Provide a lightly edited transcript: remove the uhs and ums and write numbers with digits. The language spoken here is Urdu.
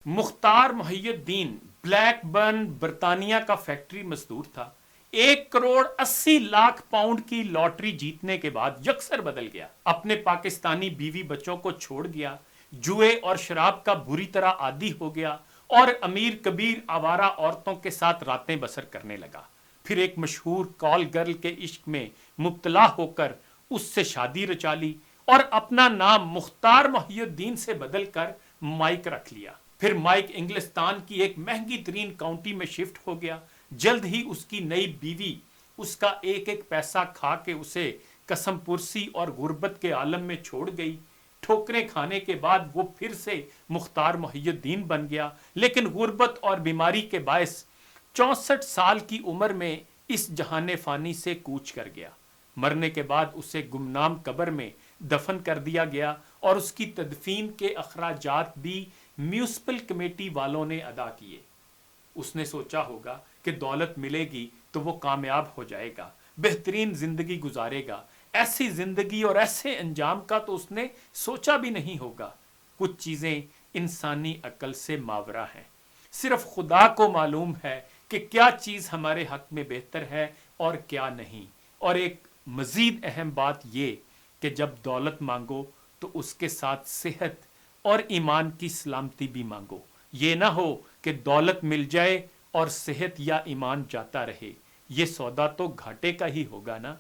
مختار محی الدین بلیک برن برطانیہ کا فیکٹری مزدور تھا۔ 1 کروڑ 80 لاکھ پاؤنڈ کی لاٹری جیتنے کے بعد یکسر بدل گیا، اپنے پاکستانی بیوی بچوں کو چھوڑ گیا، جوئے اور شراب کا بری طرح عادی ہو گیا اور امیر کبیر آوارہ عورتوں کے ساتھ راتیں بسر کرنے لگا۔ پھر ایک مشہور کال گرل کے عشق میں مبتلا ہو کر اس سے شادی رچا لی اور اپنا نام مختار محی الدین سے بدل کر مائک رکھ لیا۔ پھر مائک انگلستان کی ایک مہنگی ترین کاؤنٹی میں شفٹ ہو گیا۔ جلد ہی اس کی نئی بیوی اس کا ایک ایک پیسہ کھا کے اسے قسم پرسی اور غربت کے عالم میں چھوڑ گئی۔ ٹھوکریں کھانے کے بعد وہ پھر سے مختار محی الدین بن گیا، لیکن غربت اور بیماری کے باعث 64 سال کی عمر میں اس جہان فانی سے کوچ کر گیا۔ مرنے کے بعد اسے گمنام قبر میں دفن کر دیا گیا اور اس کی تدفین کے اخراجات بھی میونسپل کمیٹی والوں نے ادا کیے۔ اس نے سوچا ہوگا کہ دولت ملے گی تو وہ کامیاب ہو جائے گا، بہترین زندگی گزارے گا۔ ایسی زندگی اور ایسے انجام کا تو اس نے سوچا بھی نہیں ہوگا۔ کچھ چیزیں انسانی عقل سے ماورا ہیں۔ صرف خدا کو معلوم ہے کہ کیا چیز ہمارے حق میں بہتر ہے اور کیا نہیں۔ اور ایک مزید اہم بات یہ کہ جب دولت مانگو تو اس کے ساتھ صحت اور ایمان کی سلامتی بھی مانگو۔ یہ نہ ہو کہ دولت مل جائے اور صحت یا ایمان جاتا رہے، یہ سودا تو گھاٹے کا ہی ہوگا نا۔